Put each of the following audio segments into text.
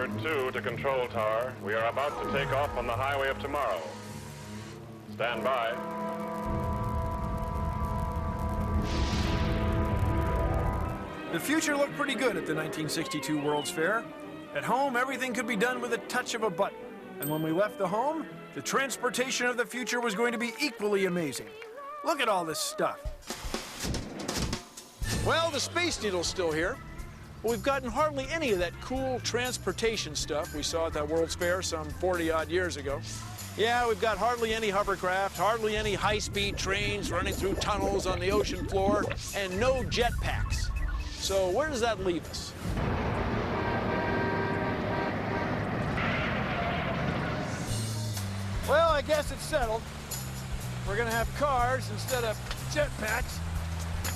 Alert 2 to Control Tower. We are about to take off on the highway of tomorrow. Stand by. The future looked pretty good at the 1962 World's Fair. At home, everything could be done with a touch of a button. And when we left the home, the transportation of the future was going to be equally amazing. Look at all this stuff. Well, the Space Needle's still here. But we've gotten hardly any of that cool transportation stuff we saw at that World's Fair some 40-odd years ago. Yeah, we've got hardly any hovercraft, hardly any high-speed trains running through tunnels on the ocean floor, and no jetpacks. So where does that leave us? Well, I guess it's settled. We're gonna have cars instead of jetpacks.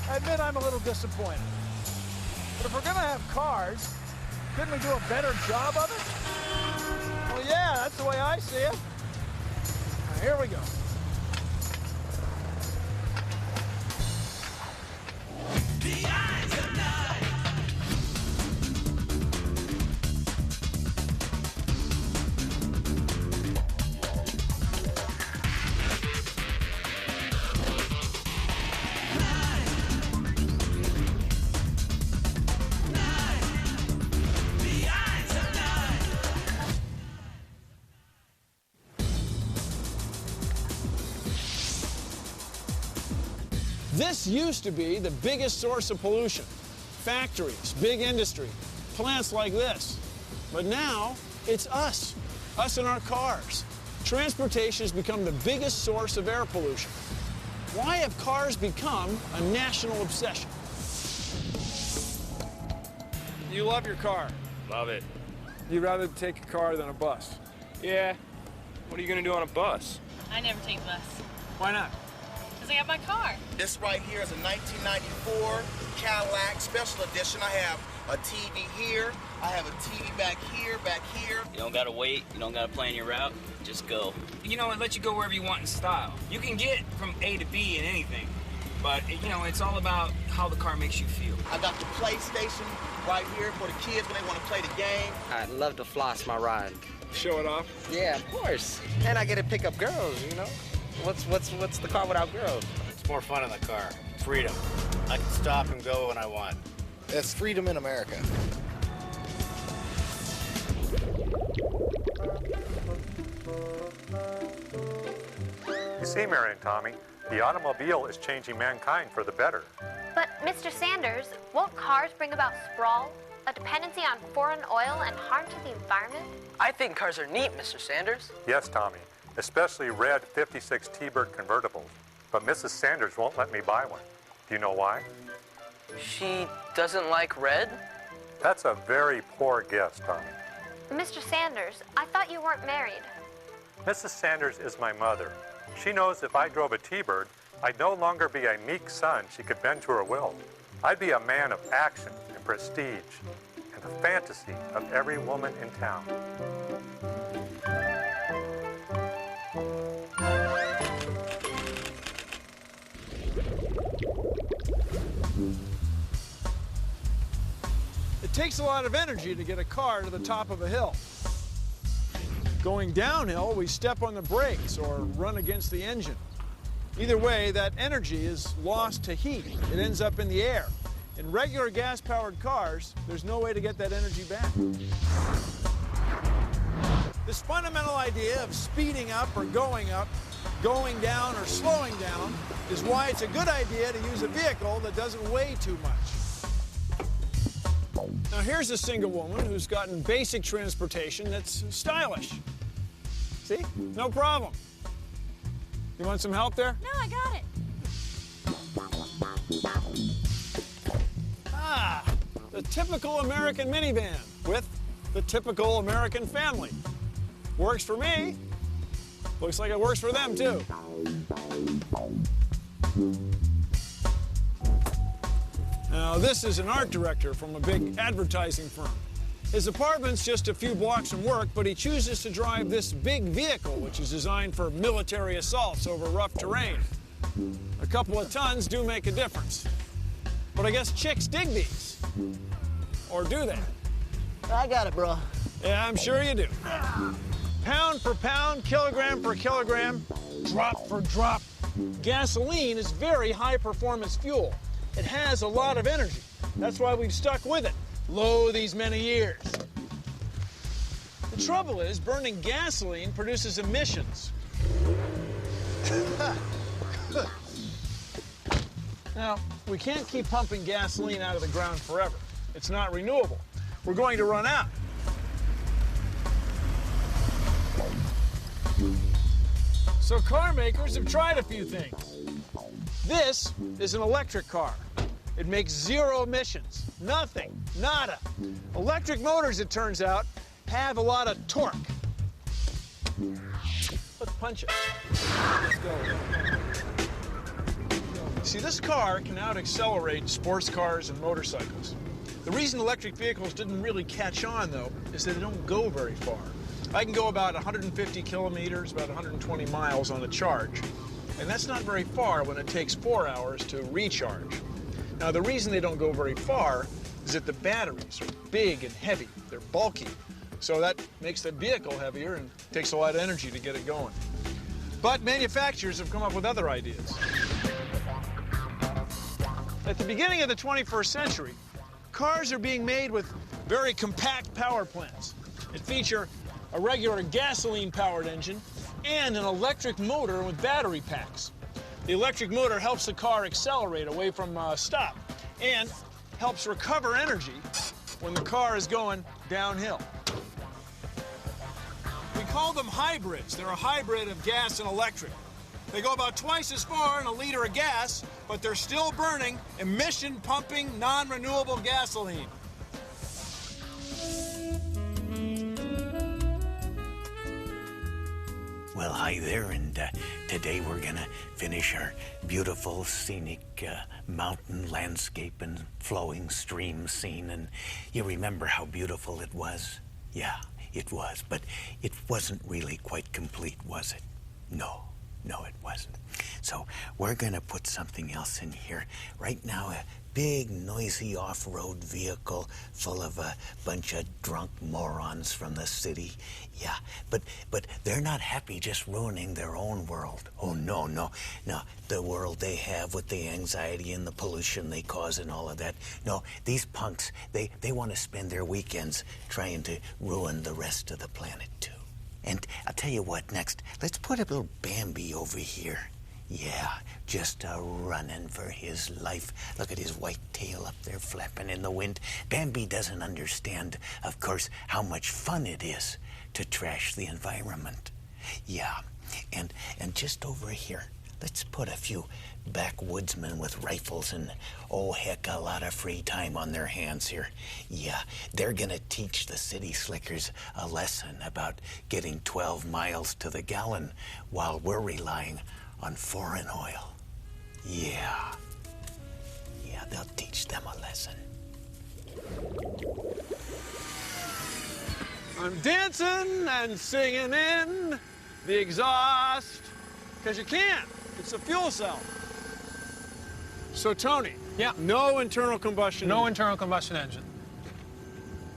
I admit I'm a little disappointed. But if we're gonna have cars, couldn't we do a better job of it? Well, yeah, that's the way I see it. Now, here we go. The eyes of night. This used to be the biggest source of pollution. Factories, big industry, plants like this. But now, it's us in our cars. Transportation has become the biggest source of air pollution. Why have cars become a national obsession? You love your car. Love it. You'd rather take a car than a bus. Yeah. What are you gonna do on a bus? I never take bus. Why not? Because I got my car. This right here is a 1994 Cadillac Special Edition. I have a TV here. I have a TV back here. You don't gotta wait. You don't gotta plan your route. Just go. You know, it lets you go wherever you want in style. You can get from A to B in anything, but, you know, it's all about how the car makes you feel. I got the PlayStation right here for the kids when they want to play the game. I'd love to floss my ride. Show it off? Yeah, of course. And I get to pick up girls, you know? What's the car without girls? It's more fun in the car. Freedom. I can stop and go when I want. It's freedom in America. You see, Mary and Tommy, the automobile is changing mankind for the better. But, Mr. Sanders, won't cars bring about sprawl, a dependency on foreign oil, and harm to the environment? I think cars are neat, Mr. Sanders. Yes, Tommy, especially red 56 T-Bird convertibles. But Mrs. Sanders won't let me buy one. Do you know why? She doesn't like red? That's a very poor guess, Tommy. Mr. Sanders, I thought you weren't married. Mrs. Sanders is my mother. She knows if I drove a T-Bird, I'd no longer be a meek son she could bend to her will. I'd be a man of action and prestige and the fantasy of every woman in town. It takes a lot of energy to get a car to the top of a hill. Going downhill, we step on the brakes or run against the engine. Either way, that energy is lost to heat. It ends up in the air. In regular gas-powered cars, there's no way to get that energy back. This fundamental idea of speeding up or going down or slowing down, is why it's a good idea to use a vehicle that doesn't weigh too much. Now here's a single woman who's gotten basic transportation that's stylish. See? No problem. You want some help there? No, I got it. Ah, the typical American minivan with the typical American family. Works for me. Looks like it works for them, too. Now, this is an art director from a big advertising firm. His apartment's just a few blocks from work, but he chooses to drive this big vehicle, which is designed for military assaults over rough terrain. A couple of tons do make a difference. But I guess chicks dig these. Or do they? I got it, bro. Yeah, I'm sure you do. Pound for pound, kilogram for kilogram, drop for drop, gasoline is very high-performance fuel. It has a lot of energy. That's why we've stuck with it, lo these many years. The trouble is, burning gasoline produces emissions. Now, we can't keep pumping gasoline out of the ground forever. It's not renewable. We're going to run out. So car makers have tried a few things. This is an electric car. It makes zero emissions. Nothing. Nada. Electric motors, it turns out, have a lot of torque. Let's punch it. Let's go. See, this car can out-accelerate sports cars and motorcycles. The reason electric vehicles didn't really catch on, though, is that they don't go very far. I can go about 150 kilometers, about 120 miles on a charge. And that's not very far when it takes 4 hours to recharge. Now, the reason they don't go very far is that the batteries are big and heavy. They're bulky. So that makes the vehicle heavier and takes a lot of energy to get it going. But manufacturers have come up with other ideas. At the beginning of the 21st century, cars are being made with very compact power plants. It feature a regular gasoline-powered engine and an electric motor with battery packs. The electric motor helps the car accelerate away from a stop and helps recover energy when the car is going downhill. We call them hybrids. They're a hybrid of gas and electric. They go about twice as far in a liter of gas, but they're still burning emission-pumping, non-renewable gasoline. Well, hi there, and today we're gonna finish our beautiful scenic mountain landscape and flowing stream scene. And you remember how beautiful it was? Yeah, it was, but it wasn't really quite complete, was it? No, it wasn't. So we're gonna put something else in here. Right now, a big, noisy off-road vehicle full of a bunch of drunk morons from the city. Yeah, but they're not happy just ruining their own world. Oh, no. The world they have with the anxiety and the pollution they cause and all of that. No, these punks, they want to spend their weekends trying to ruin the rest of the planet, too. And I'll tell you what, next, let's put a little Bambi over here. Yeah, just running for his life. Look at his white tail up there flapping in the wind. Bambi doesn't understand, of course, how much fun it is to trash the environment. Yeah, and just over here, let's put a few backwoodsmen with rifles and, oh heck, a lot of free time on their hands here. Yeah, they're gonna teach the city slickers a lesson about getting 12 miles to the gallon while we're relying on foreign oil. Yeah, they'll teach them a lesson. I'm dancing and singing in the exhaust, because you can't. It's a fuel cell. So, Tony. Yeah. No internal combustion No engine. internal combustion engine.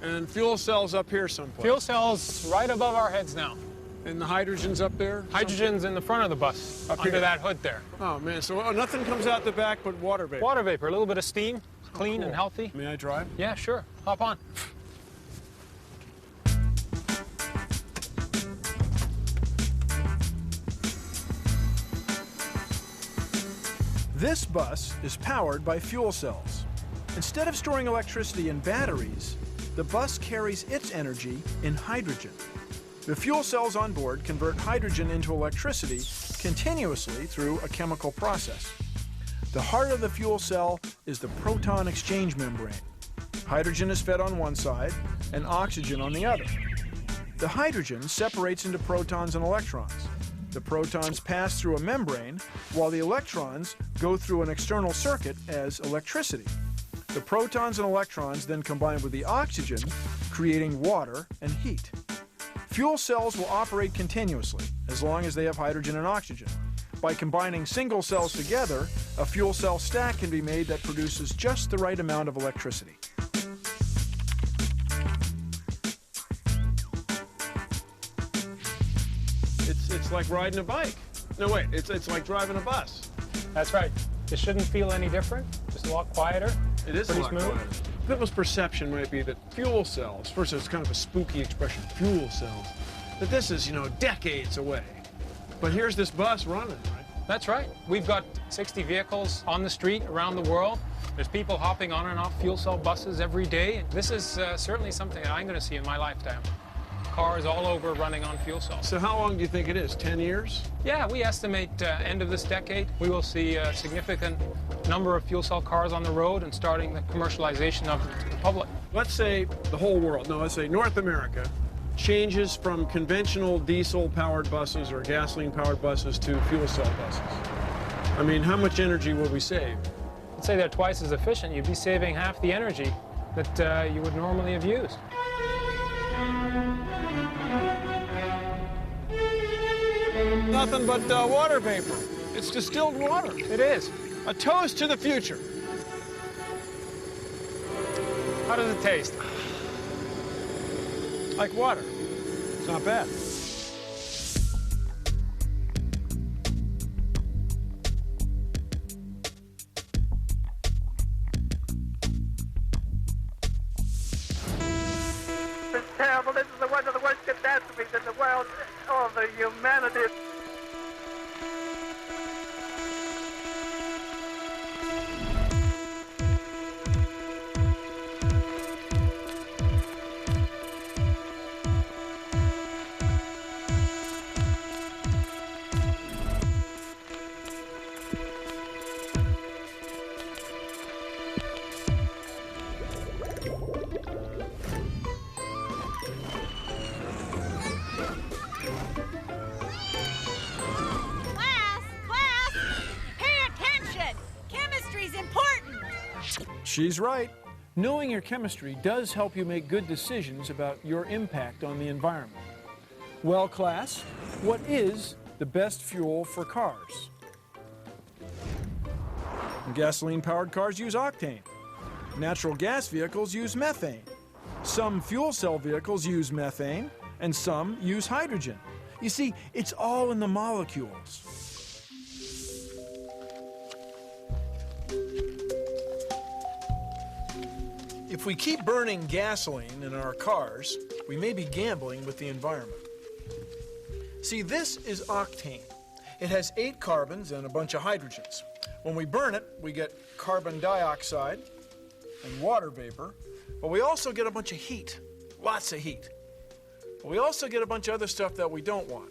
And fuel cells up here someplace. Fuel cells right above our heads now. And the hydrogen's up there? Hydrogen's in the front of the bus, Up under here. that hood there. Oh, man, so nothing comes out the back but water vapor. Water vapor, a little bit of steam, clean Cool. and healthy. May I drive? Yeah, sure. Hop on. This bus is powered by fuel cells. Instead of storing electricity in batteries, the bus carries its energy in hydrogen. The fuel cells on board convert hydrogen into electricity continuously through a chemical process. The heart of the fuel cell is the proton exchange membrane. Hydrogen is fed on one side and oxygen on the other. The hydrogen separates into protons and electrons. The protons pass through a membrane, while the electrons go through an external circuit as electricity. The protons and electrons then combine with the oxygen, creating water and heat. Fuel cells will operate continuously as long as they have hydrogen and oxygen. By combining single cells together, a fuel cell stack can be made that produces just the right amount of electricity. It's like riding a bike. No, wait, it's like driving a bus. That's right. It shouldn't feel any different. Just a lot quieter. It is a pretty lot smooth. quieter. People's perception might be that fuel cells, first it's kind of a spooky expression, fuel cells, that this is, you know, decades away. But here's this bus running, right? That's right. We've got 60 vehicles on the street around the world. There's people hopping on and off fuel cell buses every day. This is certainly something that I'm going to see in my lifetime. Cars all over running on fuel cells. So how long do you think it is, 10 years? Yeah, we estimate end of this decade, we will see a significant number of fuel cell cars on the road and starting the commercialization of it to the public. Let's say the whole world, no, let's say North America changes from conventional diesel-powered buses or gasoline-powered buses to fuel cell buses. I mean, how much energy will we save? Let's say they're twice as efficient. You'd be saving half the energy that you would normally have used. Nothing but water vapor. It's distilled water. It is. A toast to the future. How does it taste? Like water. It's not bad. It's terrible. This is one of the worst catastrophes in the world over humanity. She's right. Knowing your chemistry does help you make good decisions about your impact on the environment. Well, class, what is the best fuel for cars? Gasoline-powered cars use octane. Natural gas vehicles use methane. Some fuel cell vehicles use methane, and some use hydrogen. You see, it's all in the molecules. If we keep burning gasoline in our cars, we may be gambling with the environment. See, this is octane. It has 8 carbons and a bunch of hydrogens. When we burn it, we get carbon dioxide and water vapor, but we also get a bunch of heat, lots of heat. But we also get a bunch of other stuff that we don't want,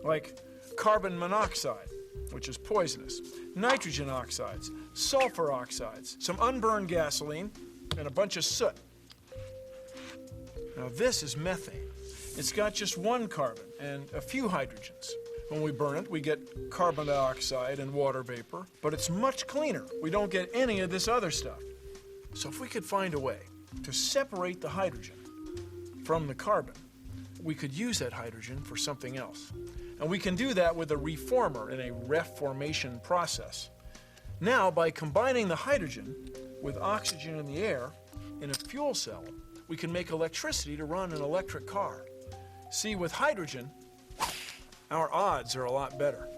like carbon monoxide, which is poisonous, nitrogen oxides, sulfur oxides, some unburned gasoline, and a bunch of soot. Now this is methane. It's got just 1 carbon and a few hydrogens. When we burn it, we get carbon dioxide and water vapor, but it's much cleaner. We don't get any of this other stuff. So if we could find a way to separate the hydrogen from the carbon, we could use that hydrogen for something else. And we can do that with a reformer in a reformation process. Now, by combining the hydrogen with oxygen in the air in a fuel cell, we can make electricity to run an electric car. See, with hydrogen, our odds are a lot better.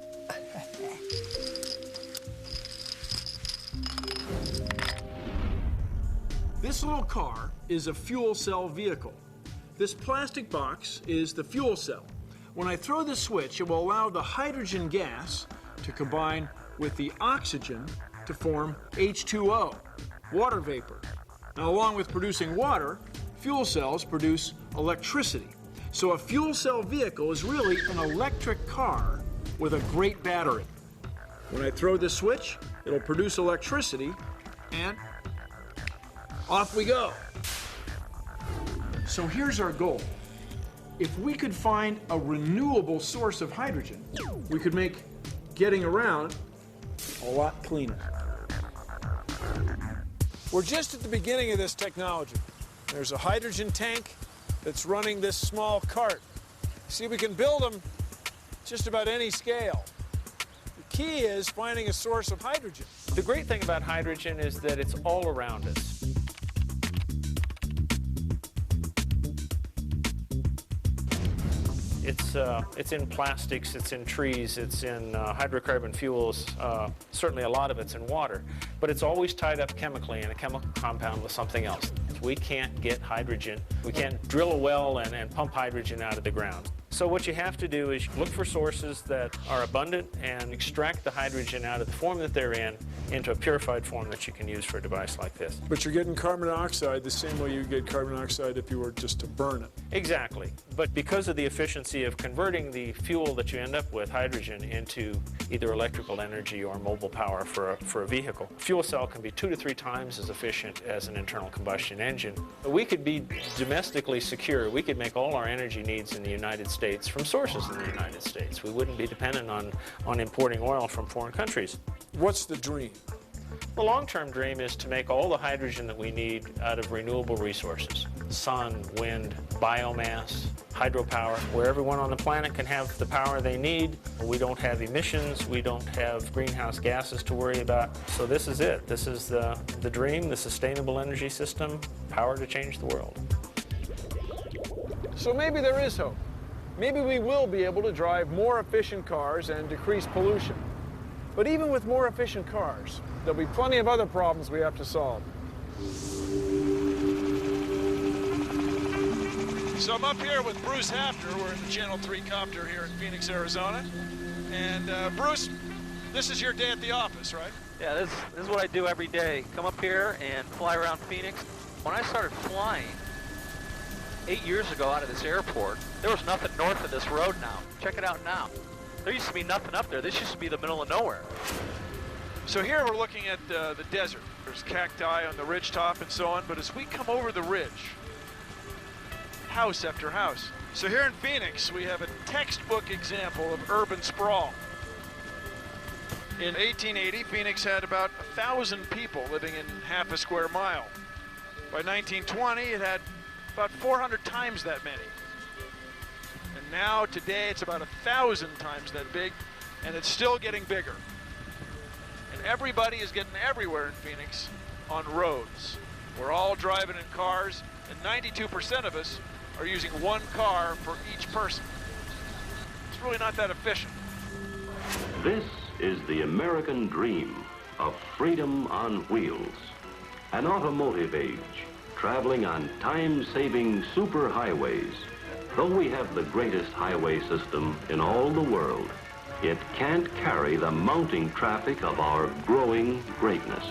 This little car is a fuel cell vehicle. This plastic box is the fuel cell. When I throw the switch, it will allow the hydrogen gas to combine with the oxygen to form H2O, water vapor. Now, along with producing water, fuel cells produce electricity. So a fuel cell vehicle is really an electric car with a great battery. When I throw this switch, it'll produce electricity, and off we go. So here's our goal. If we could find a renewable source of hydrogen, we could make getting around a lot cleaner. We're just at the beginning of this technology. There's a hydrogen tank that's running this small cart. See, we can build them just about any scale. The key is finding a source of hydrogen. The great thing about hydrogen is that it's all around us. It's in plastics, it's in trees, it's in hydrocarbon fuels. Certainly a lot of it's in water. But it's always tied up chemically in a chemical compound with something else. We can't get hydrogen. We can't drill a well and pump hydrogen out of the ground. So what you have to do is look for sources that are abundant and extract the hydrogen out of the form that they're in into a purified form that you can use for a device like this. But you're getting carbon dioxide the same way you get carbon dioxide if you were just to burn it. Exactly. But because of the efficiency of converting the fuel that you end up with, hydrogen, into either electrical energy or mobile power for a vehicle, a fuel cell can be 2 to 3 times as efficient as an internal combustion engine. We could be domestically secure. We could make all our energy needs in the United States from sources in the United States. We wouldn't be dependent on importing oil from foreign countries. What's the dream? The long-term dream is to make all the hydrogen that we need out of renewable resources. Sun, wind, biomass, hydropower, where everyone on the planet can have the power they need. We don't have emissions, we don't have greenhouse gases to worry about. So this is it. This is the dream, the sustainable energy system, power to change the world. So maybe there is hope. Maybe we will be able to drive more efficient cars and decrease pollution. But even with more efficient cars, there'll be plenty of other problems we have to solve. So I'm up here with Bruce Hafner. We're in the Channel 3 copter here in Phoenix, Arizona. And Bruce, this is your day at the office, right? Yeah, this is what I do every day. Come up here and fly around Phoenix. When I started flying 8 years ago out of this airport, there was nothing north of this road now. Check it out now. There used to be nothing up there. This used to be the middle of nowhere. So here we're looking at the desert. There's cacti on the ridgetop and so on, but as we come over the ridge, house after house. So here in Phoenix, we have a textbook example of urban sprawl. In 1880, Phoenix had about 1,000 people living in half a square mile. By 1920, it had about 400 times that many. And now, today, it's about 1,000 times that big, and it's still getting bigger. And everybody is getting everywhere in Phoenix on roads. We're all driving in cars, and 92% of us are using one car for each person. It's really not that efficient. This is the American dream of freedom on wheels. An automotive age, traveling on time-saving superhighways. Though we have the greatest highway system in all the world, it can't carry the mounting traffic of our growing greatness.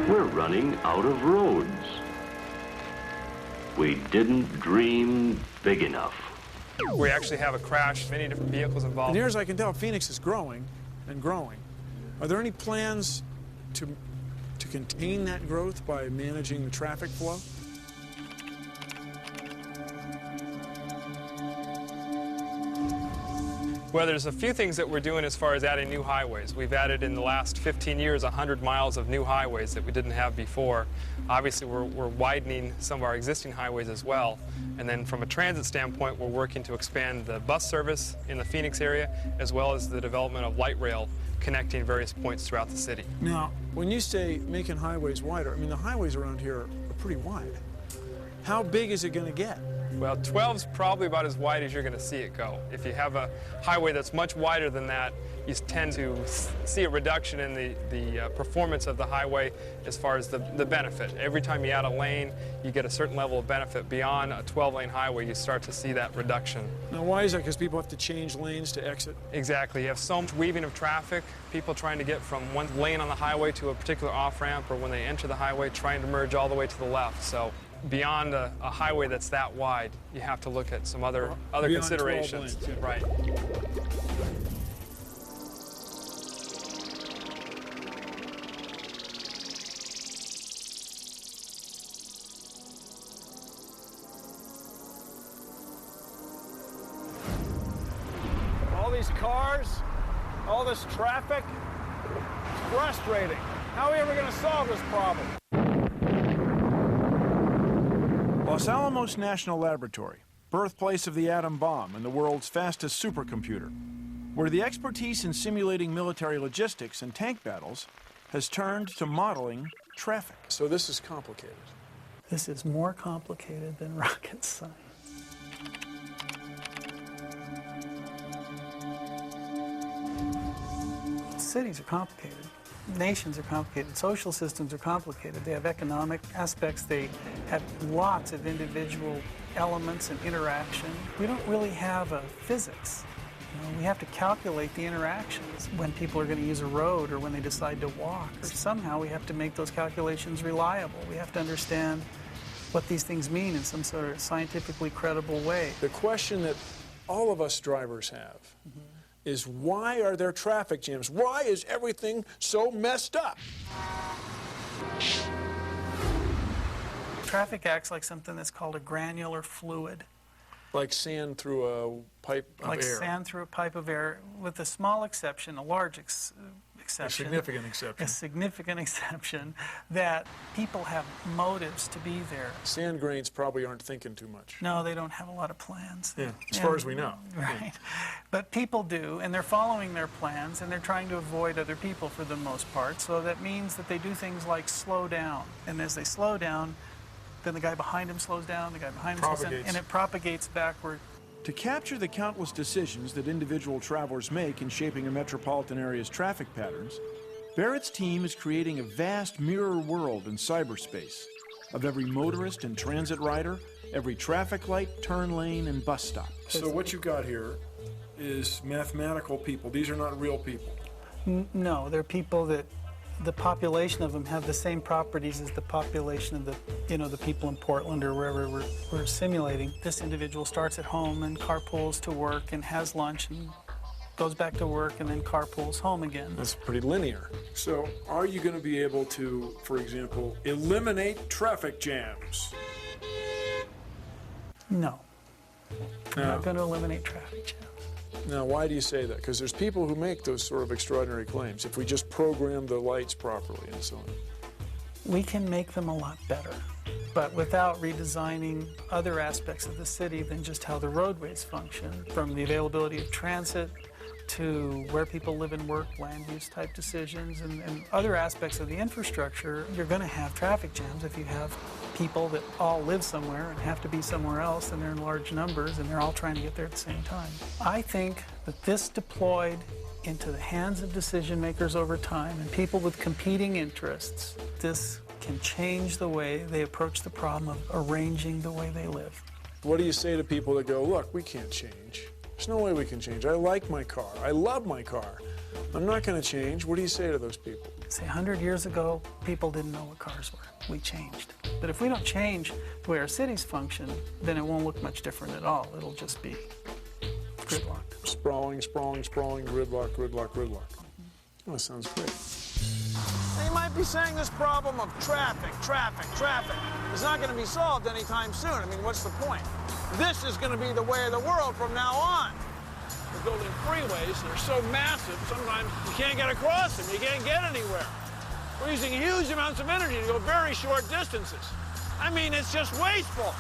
We're running out of roads. We didn't dream big enough. We actually have a crash, many different vehicles involved. And near as I can tell, Phoenix is growing and growing. Are there any plans to contain that growth by managing the traffic flow? Well, there's a few things that we're doing as far as adding new highways. We've added in the last 15 years 100 miles of new highways that we didn't have before. Obviously, we're widening some of our existing highways as well. And then from a transit standpoint, we're working to expand the bus service in the Phoenix area, as well as the development of light rail connecting various points throughout the city. Now, when you say making highways wider, I mean, the highways around here are pretty wide. How big is it going to get? Well, 12's probably about as wide as you're going to see it go. If you have a highway that's much wider than that, you tend to see a reduction in the performance of the highway as far as the benefit. Every time you add a lane, you get a certain level of benefit. Beyond a 12-lane highway, you start to see that reduction. Now, why is that? Because people have to change lanes to exit? Exactly. You have so much weaving of traffic, people trying to get from one lane on the highway to a particular off-ramp, or when they enter the highway, trying to merge all the way to the left. So beyond a highway that's that wide, you have to look at some other considerations. 12 lanes, yeah. Right. All these cars, all this traffic, it's frustrating. How are we ever going to solve this problem? Los Alamos National Laboratory, birthplace of the atom bomb and the world's fastest supercomputer, where the expertise in simulating military logistics and tank battles has turned to modeling traffic. So this is complicated. This is more complicated than rocket science. Cities are complicated. Nations are complicated. Social systems are complicated. They have economic aspects. They have lots of individual elements and interaction. We don't really have a physics. We have to calculate the interactions when people are going to use a road or when they decide to walk. Somehow we have to make those calculations reliable. We have to understand what these things mean in some sort of scientifically credible way. The question that all of us drivers have is, why are there traffic jams? Why is everything so messed up? Traffic acts like something that's called a granular fluid. Like sand through a pipe of Like air. sand through a pipe of air, with a small exception, a large exception. A significant exception. A significant exception that people have motives to be there. Sand grains probably aren't thinking too much. No, they don't have a lot of plans. Yeah, as far as we know. Right. Yeah. But people do, and they're following their plans, and they're trying to avoid other people for the most part. So that means that they do things like slow down. And as they slow down, then the guy behind him slows down, the guy behind him slows down, and it propagates backward. To capture the countless decisions that individual travelers make in shaping a metropolitan area's traffic patterns, Barrett's team is creating a vast mirror world in cyberspace of every motorist and transit rider, every traffic light, turn lane, and bus stop. So what you got here is mathematical people. These are not real people. No, they're people that the population of them have the same properties as the population of the people in Portland or wherever we're simulating. This individual starts at home and carpools to work and has lunch and goes back to work and then carpools home again. That's pretty linear. So are you going to be able to, for example, eliminate traffic jams? No. I'm not going to eliminate traffic jams. Now, why do you say that? Because there's people who make those sort of extraordinary claims. If we just program the lights properly and so on. We can make them a lot better, but without redesigning other aspects of the city than just how the roadways function, from the availability of transit to where people live and work, land use type decisions, and other aspects of the infrastructure. You're going to have traffic jams if you have people that all live somewhere and have to be somewhere else, and they're in large numbers and they're all trying to get there at the same time. I think that this deployed into the hands of decision makers over time and people with competing interests, this can change the way they approach the problem of arranging the way they live. What do you say to people that go, look, we can't change. There's no way we can change. I like my car. I love my car. I'm not going to change. What do you say to those people? Say 100 years ago, people didn't know what cars were. We changed. But if we don't change the way our cities function, then it won't look much different at all. It'll just be gridlock. Sprawling, sprawling, sprawling, gridlock, gridlock, gridlock. Oh, that sounds great. They might be saying this problem of traffic is not going to be solved anytime soon. I mean, what's the point? This is going to be the way of the world from now on. We're building freeways that are so massive, sometimes you can't get across them. You can't get anywhere. We're using huge amounts of energy to go very short distances. I mean, it's just wasteful.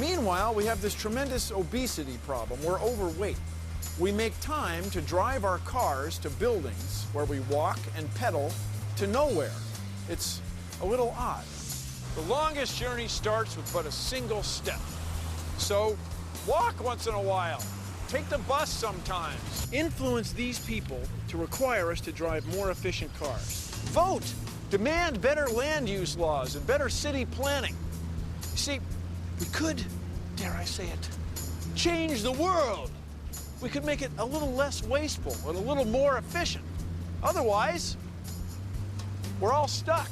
Meanwhile, we have this tremendous obesity problem. We're overweight. We make time to drive our cars to buildings where we walk and pedal to nowhere. It's a little odd. The longest journey starts with but a single step. So walk once in a while. Take the bus sometimes. Influence these people to require us to drive more efficient cars. Vote! Demand better land use laws and better city planning. You see, we could, dare I say it, change the world. We could make it a little less wasteful and a little more efficient. Otherwise, we're all stuck.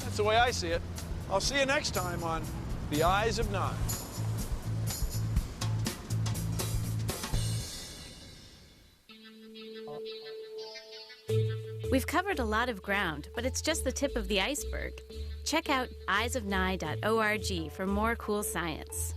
That's the way I see it. I'll see you next time on The Eyes of Nine. We've covered a lot of ground, but it's just the tip of the iceberg. Check out eyesofnye.org for more cool science.